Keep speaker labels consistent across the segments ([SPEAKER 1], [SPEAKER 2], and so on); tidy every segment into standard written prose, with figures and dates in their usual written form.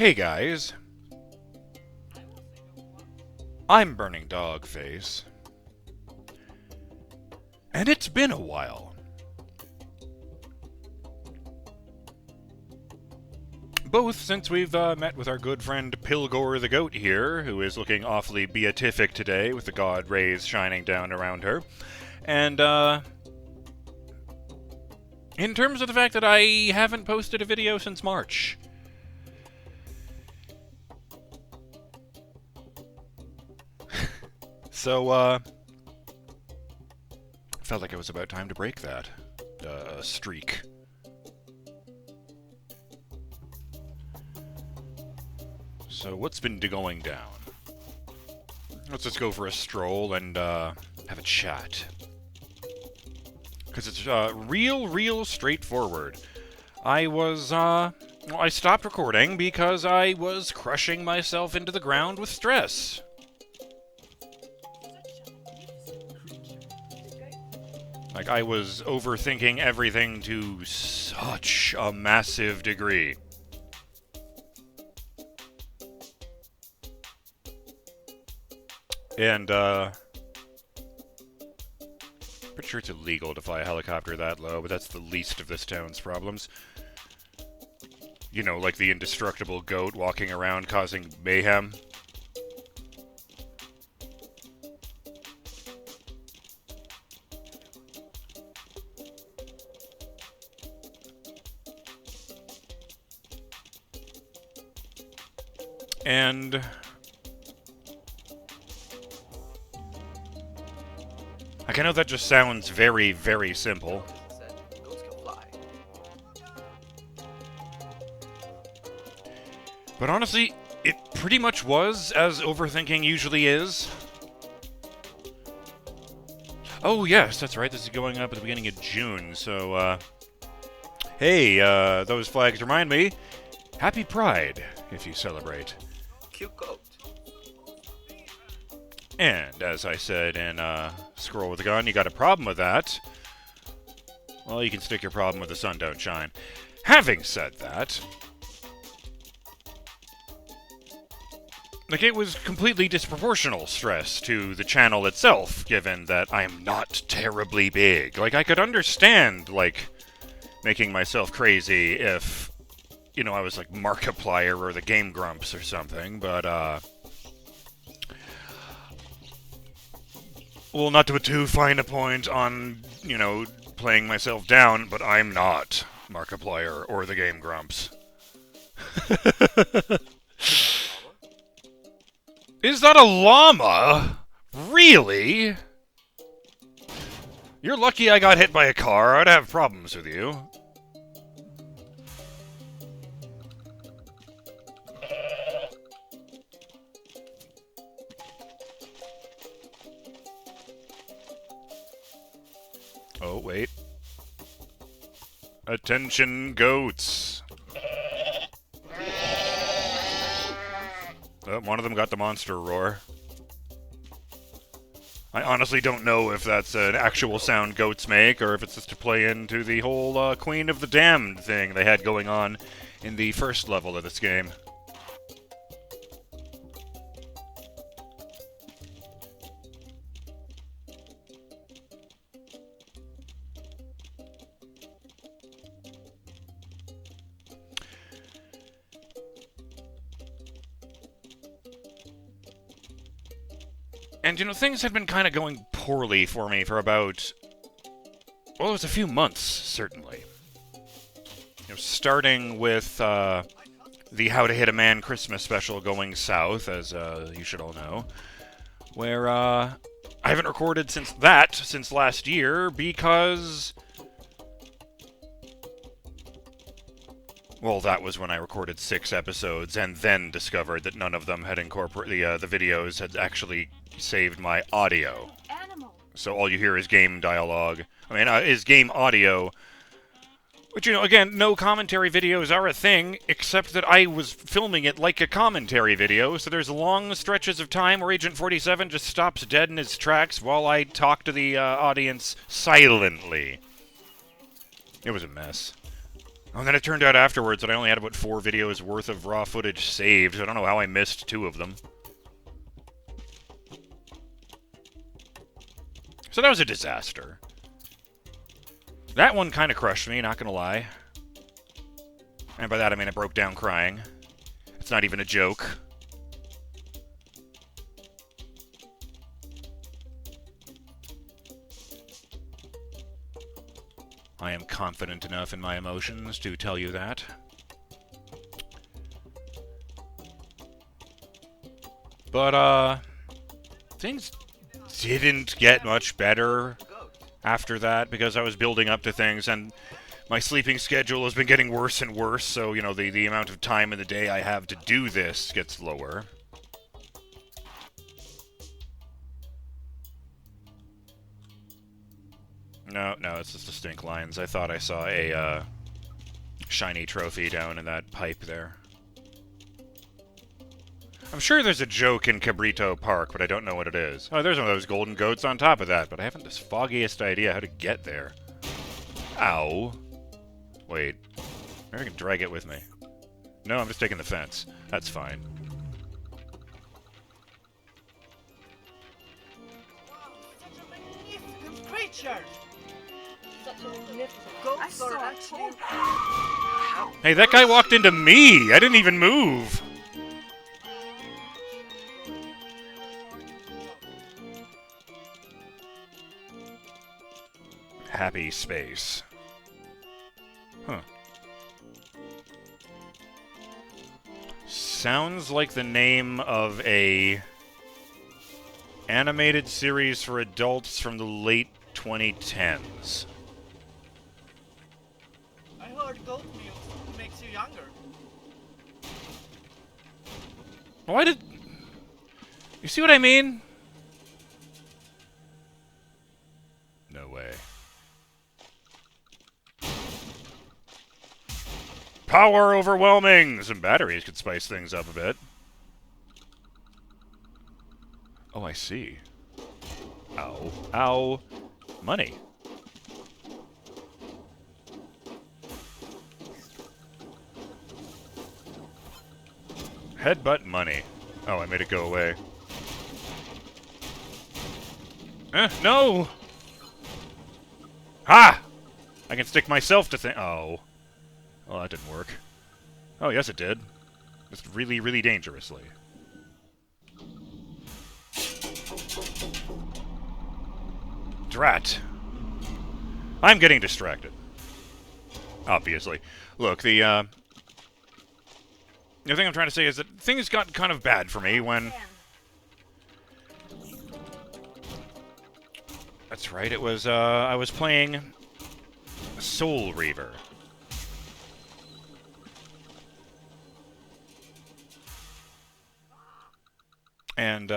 [SPEAKER 1] Hey guys, I'm BurningDogFace, and it's been a while. Both since we've met with our good friend Pilgor the Goat here, who is looking awfully beatific today with the god rays shining down around her, and in terms of the fact that I haven't posted a video since March. So, felt like it was about time to break that streak. So, what's been going down? Let's just go for a stroll and have a chat. Because it's real straightforward. I stopped recording because I was crushing myself into the ground with stress. Like, I was overthinking everything to such a massive degree. And, pretty sure it's illegal to fly a helicopter that low, but that's the least of this town's problems. You know, like the indestructible goat walking around causing mayhem. And I know that just sounds very, very simple. But honestly, it pretty much was, as overthinking usually is. Oh yes, that's right, this is going up at the beginning of June, so, hey, those flags remind me, Happy Pride, if you celebrate.
[SPEAKER 2] Cute goat.
[SPEAKER 1] And, as I said in, Scroll with a Gun, you got a problem with that. Well, you can stick your problem with the sun don't shine. Having said that, like, it was completely disproportional stress to the channel itself, given that I'm not terribly big. Like, I could understand, like, making myself crazy if, you know, I was like Markiplier or the Game Grumps or something, but, well, not to put too fine a point on, you know, playing myself down, but I'm not Markiplier or the Game Grumps. Is that a llama? Really? You're lucky I got hit by a car. I'd have problems with you. Oh, wait. Attention, goats. Oh, one of them got the monster roar. I honestly don't know if that's an actual sound goats make, or if it's just to play into the whole Queen of the Damned thing they had going on in the first level of this game. And, you know, things had been kind of going poorly for me for about, well, it was a few months, certainly. You know, starting with the How to Hit a Man Christmas special going south, as you should all know, where I haven't recorded since last year because, well, that was when I recorded 6 episodes and then discovered that none of them had incorporated, the videos had actually saved my audio. So all you hear is game dialogue. I mean, is game audio. Which, you know, again, no commentary videos are a thing, except that I was filming it like a commentary video, so there's long stretches of time where Agent 47 just stops dead in his tracks while I talk to the audience silently. It was a mess. And then it turned out afterwards that I only had about 4 videos worth of raw footage saved, so I don't know how I missed 2 of them. So that was a disaster. That one kind of crushed me, not gonna lie. And by that I mean I broke down crying. It's not even a joke. I am confident enough in my emotions to tell you that. But, things didn't get much better after that, because I was building up to things, and my sleeping schedule has been getting worse and worse, so, you know, the amount of time in the day I have to do this gets lower. No, it's just the stink lines. I thought I saw a, shiny trophy down in that pipe there. I'm sure there's a joke in Cabrito Park, but I don't know what it is. Oh, there's one of those golden goats on top of that, but I haven't the foggiest idea how to get there. Ow. Wait. Maybe I can drag it with me. No, I'm just taking the fence. That's fine.
[SPEAKER 2] Such a magnificent creature! Such a magnificent goats are actually...
[SPEAKER 1] Hey, that guy walked into me! I didn't even move! Happy space. Huh. Sounds like the name of a animated series for adults from the late 2010s.
[SPEAKER 2] I heard goat milk makes you younger.
[SPEAKER 1] Why did... You see what I mean? No way. Power overwhelming! Some batteries could spice things up a bit. Oh, I see. Ow. Ow. Money. Headbutt money. Oh, I made it go away. No! Ha! I can stick myself to things. Oh. Oh, that didn't work. Oh, yes it did. Just really, really dangerously. Drat. I'm getting distracted. Obviously. Look, the thing I'm trying to say is that things got kind of bad for me when... That's right, it was, I was playing Soul Reaver. And,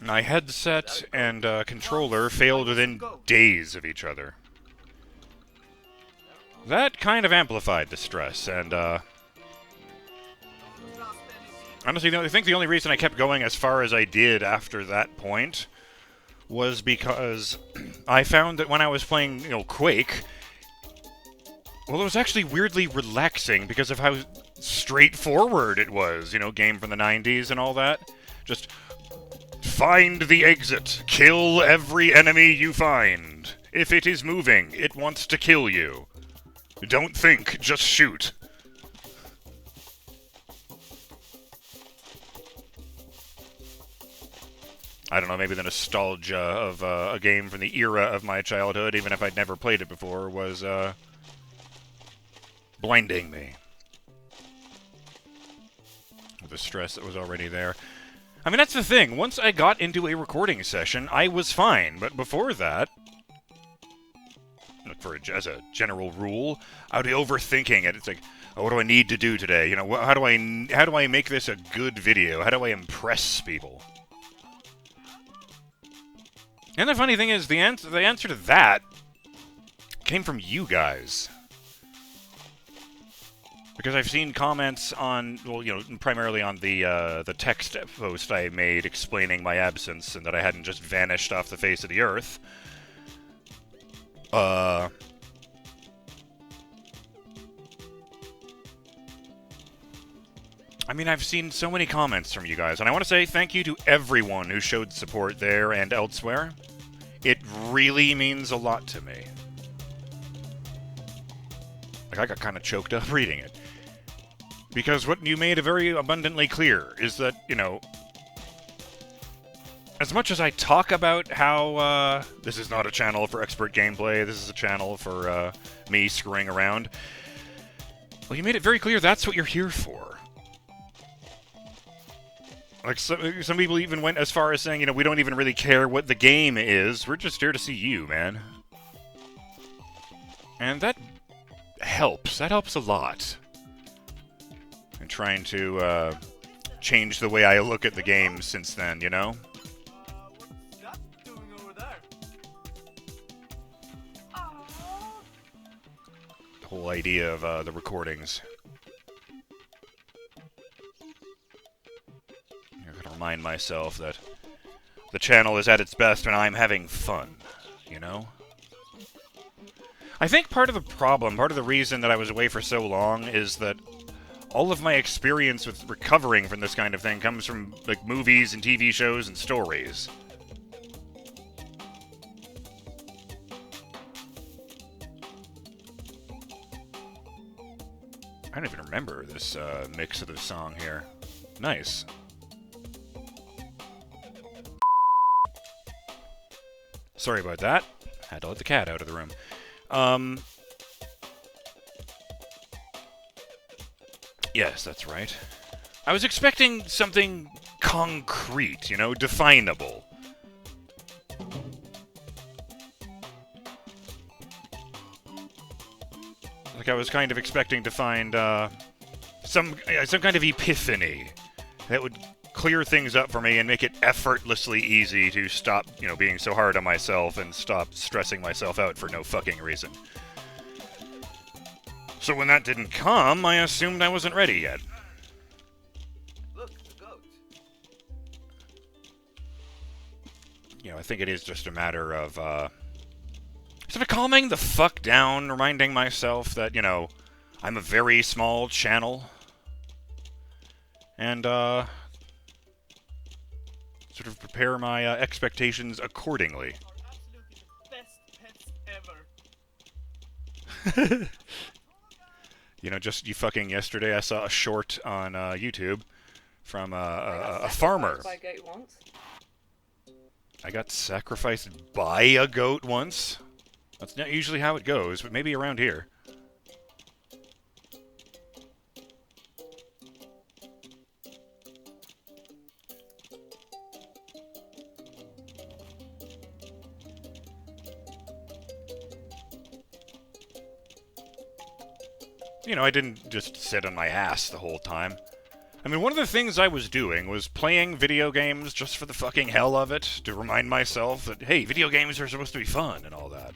[SPEAKER 1] my headset and controller failed within days of each other. That kind of amplified the stress, and, honestly, I think the only reason I kept going as far as I did after that point was because I found that when I was playing, you know, Quake, well, it was actually weirdly relaxing because of how straightforward it was, you know, game from the 90s and all that. Just find the exit. Kill every enemy you find. If it is moving, it wants to kill you. Don't think, just shoot. I don't know, maybe the nostalgia of a game from the era of my childhood, even if I'd never played it before, was blinding me. With the stress that was already there. I mean, that's the thing. Once I got into a recording session, I was fine. But before that, as a general rule, I would be overthinking it. It's like, oh, what do I need to do today? You know, how do I make this a good video? How do I impress people? And the funny thing is, the answer to that came from you guys. Because I've seen comments on, well, you know, primarily on the text post I made explaining my absence and that I hadn't just vanished off the face of the earth. I mean, I've seen so many comments from you guys, and I want to say thank you to everyone who showed support there and elsewhere. It really means a lot to me. Like, I got kind of choked up reading it. Because what you made very abundantly clear is that, you know, as much as I talk about how this is not a channel for expert gameplay, this is a channel for me screwing around, well, you made it very clear that's what you're here for. Like, some people even went as far as saying, you know, we don't even really care what the game is, we're just here to see you, man. And that helps. That helps a lot. I'm trying to change the way I look at the game since then, you know?
[SPEAKER 2] What's that doing over there?
[SPEAKER 1] The whole idea of the recordings. I gotta remind myself that the channel is at its best when I'm having fun, you know? I think part of the problem, part of the reason that I was away for so long is that all of my experience with recovering from this kind of thing comes from, like, movies and TV shows and stories. I don't even remember this mix of the song here. Nice. Sorry about that. Had to let the cat out of the room. Yes, that's right. I was expecting something concrete, you know, definable. Like, I was kind of expecting to find, some kind of epiphany that would clear things up for me and make it effortlessly easy to stop, you know, being so hard on myself and stop stressing myself out for no fucking reason. So when that didn't come, I assumed I wasn't ready yet.
[SPEAKER 2] Look, the goat.
[SPEAKER 1] You know, I think it is just a matter of, sort of calming the fuck down, reminding myself that, you know, I'm a very small channel. And, sort of prepare my expectations accordingly.
[SPEAKER 2] Are absolutely the best pets ever.
[SPEAKER 1] You know, just yesterday I saw a short on YouTube from a farmer.
[SPEAKER 3] By a goat once.
[SPEAKER 1] I got sacrificed by a goat once. That's not usually how it goes, but maybe around here. You know, I didn't just sit on my ass the whole time. I mean, one of the things I was doing was playing video games just for the fucking hell of it, to remind myself that, hey, video games are supposed to be fun and all that.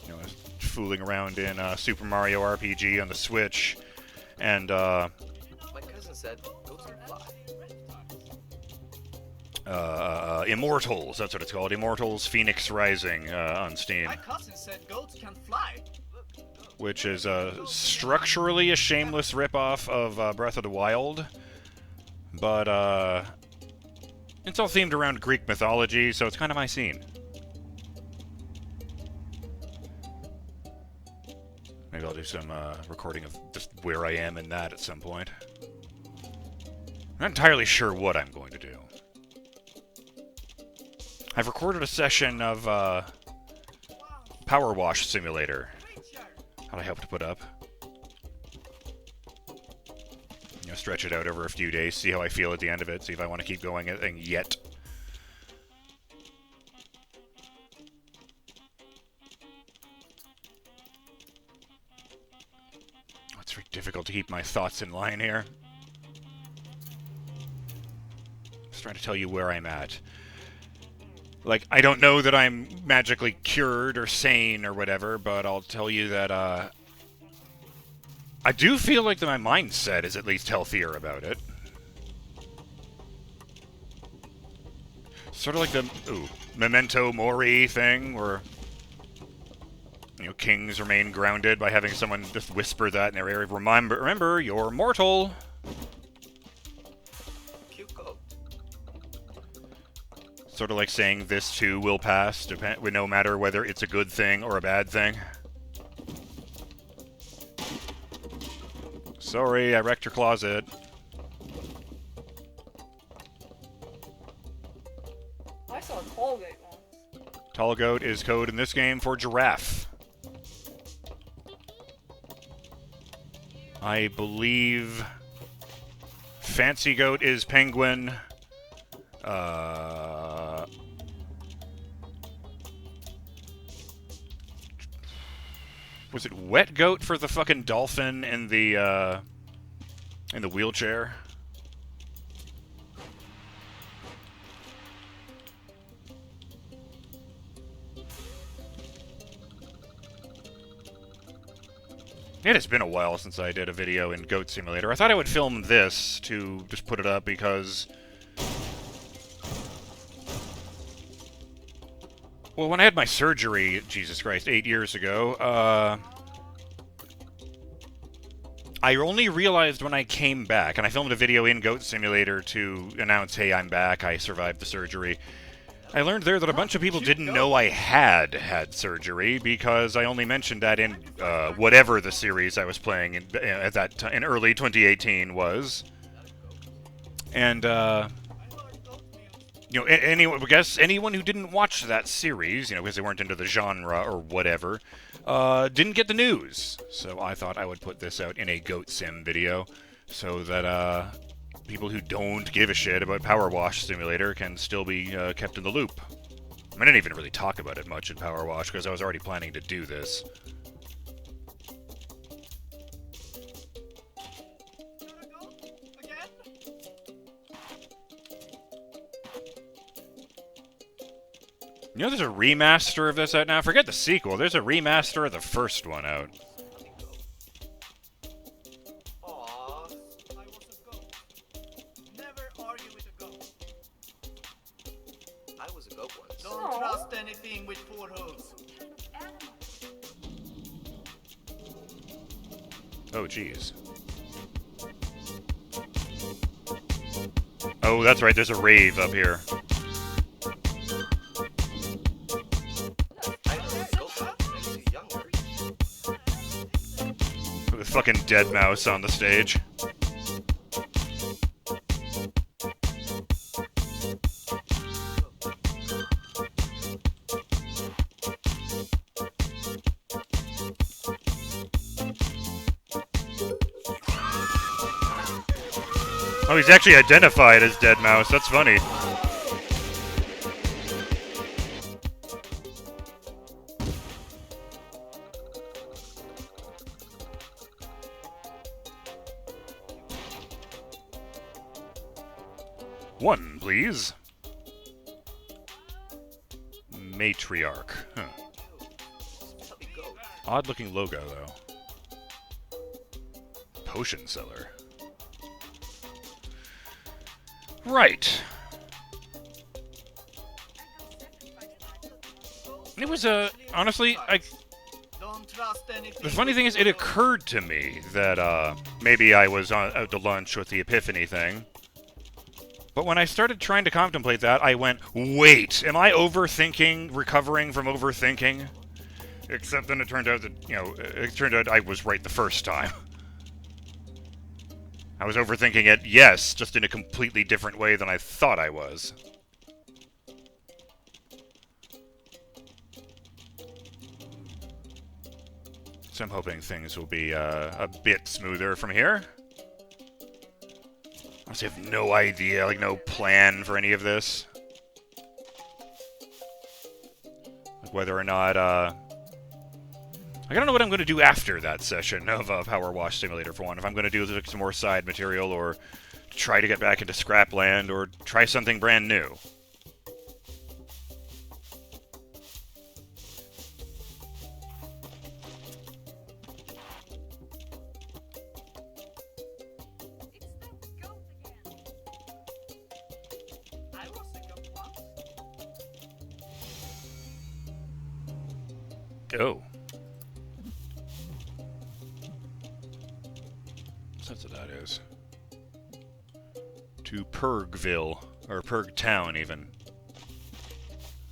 [SPEAKER 1] You know, I was fooling around in Super Mario RPG on the Switch, and,
[SPEAKER 4] My cousin said goats can fly.
[SPEAKER 1] Immortals, that's what it's called. Immortals Phoenix Rising on Steam.
[SPEAKER 2] My cousin said goats can fly.
[SPEAKER 1] Which is structurally a shameless ripoff of Breath of the Wild. But it's all themed around Greek mythology, so it's kind of my scene. Maybe I'll do some recording of just where I am in that at some point. I'm not entirely sure what I'm going to do. I've recorded a session of Power Wash Simulator that I hope to put up. You know, stretch it out over a few days, see how I feel at the end of it, see if I want to keep going yet. It's very difficult to keep my thoughts in line here. Just trying to tell you where I'm at. Like, I don't know that I'm magically cured or sane or whatever, but I'll tell you that, I do feel like that my mindset is at least healthier about it. Sort of like the, Memento Mori thing, where kings remain grounded by having someone just whisper that in their ear. Remember, you're mortal.
[SPEAKER 4] Cute goat.
[SPEAKER 1] Sort of like saying this too will pass, no matter whether it's a good thing or a bad thing. Sorry, I wrecked your closet.
[SPEAKER 2] I saw a tall goat once.
[SPEAKER 1] Tall goat is code in this game for giraffe. I believe fancy goat is penguin. Was it wet goat for the fucking dolphin in the wheelchair? It has been a while since I did a video in Goat Simulator. I thought I would film this to just put it up because... Well, when I had my surgery, Jesus Christ, 8 years ago, I only realized when I came back, and I filmed a video in Goat Simulator to announce, hey, I'm back, I survived the surgery. I learned there that a bunch of people didn't know I had surgery because I only mentioned that in whatever the series I was playing at that time, in early 2018 was. And, I guess anyone who didn't watch that series, because they weren't into the genre or whatever, didn't get the news. So I thought I would put this out in a Goat Sim video so that, people who don't give a shit about Power Wash Simulator can still be kept in the loop. I didn't even really talk about it much in Power Wash because I was already planning to do this. There's a remaster of this out now. Forget the sequel. There's a remaster of the first one out.
[SPEAKER 2] Don't trust
[SPEAKER 3] anything with 4 hooves.
[SPEAKER 1] Oh, jeez. Oh, that's right, there's a rave up here. With a fucking dead mouse on the stage. Oh, he's actually identified as Dead Mouse. That's funny. One, please. Matriarch. Huh. Odd-looking logo, though. Potion seller. Right. It was honestly, the funny thing is, it occurred to me that, maybe I was out to lunch with the Epiphany thing. But when I started trying to contemplate that, I went, wait, am I overthinking, recovering from overthinking? Except then it turned out that, I was right the first time. I was overthinking it, yes, just in a completely different way than I thought I was. So I'm hoping things will be a bit smoother from here. I honestly have no idea, like no plan for any of this. Like whether or not, I don't know what I'm going to do after that session of Power Wash Simulator, for one. If I'm going to do like, some more side material, or try to get back into Scrapland, or try something brand new. Oh. That's what that is. To Purgville, or Purg Town, even.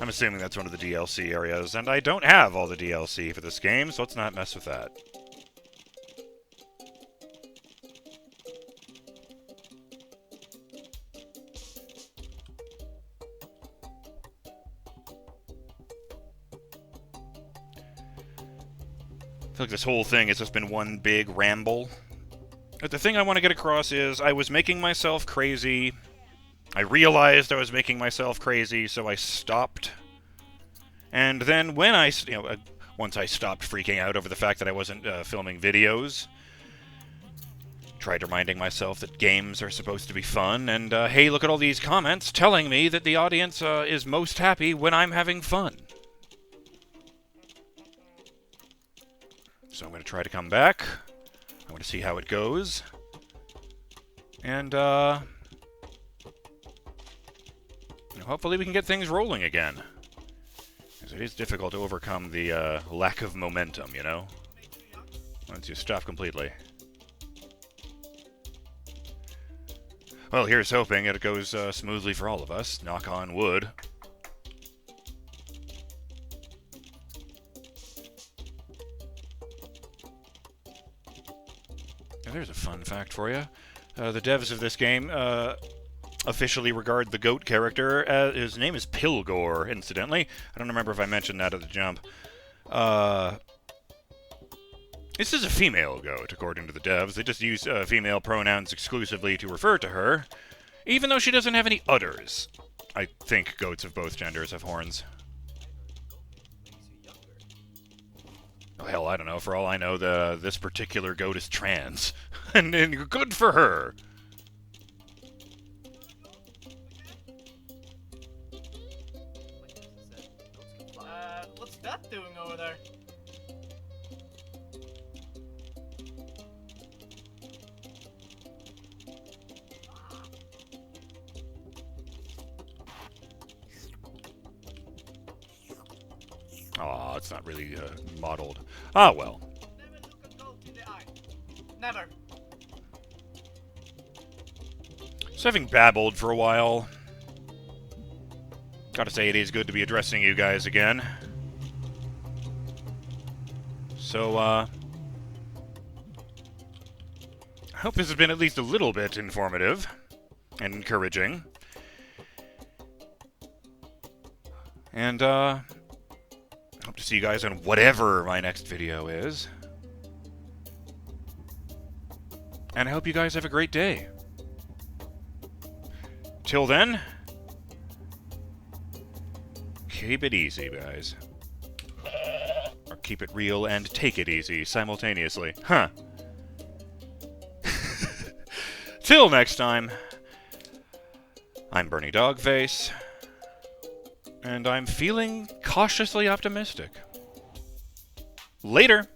[SPEAKER 1] I'm assuming that's one of the DLC areas, and I don't have all the DLC for this game, so let's not mess with that. I feel like this whole thing has just been one big ramble. But the thing I want to get across is I was making myself crazy. I realized I was making myself crazy, so I stopped. And then when once I stopped freaking out over the fact that I wasn't filming videos, tried reminding myself that games are supposed to be fun, and hey, look at all these comments telling me that the audience is most happy when I'm having fun. So I'm going to try to come back. I want to see how it goes. And, hopefully we can get things rolling again. Because it is difficult to overcome the lack of momentum, you know? Once you stop completely. Well, here's hoping it goes smoothly for all of us. Knock on wood. There's a fun fact for you. The devs of this game officially regard the goat character as... His name is Pilgor, incidentally. I don't remember if I mentioned that at the jump. This is a female goat, according to the devs. They just use female pronouns exclusively to refer to her, even though she doesn't have any udders. I think goats of both genders have horns. Oh, hell, I don't know. For all I know, this particular goat is trans. and good for her.
[SPEAKER 2] What's that doing over there?
[SPEAKER 1] Aw, it's not really modeled. Ah, well.
[SPEAKER 2] Never look a goat in the eye. Never.
[SPEAKER 1] So having babbled for a while, gotta say it is good to be addressing you guys again. So, I hope this has been at least a little bit informative and encouraging. And, hope to see you guys on whatever my next video is. And I hope you guys have a great day. Till then, keep it easy, guys. Or keep it real and take it easy simultaneously. Huh. Till next time, I'm BurningDogFace, and I'm feeling cautiously optimistic. Later!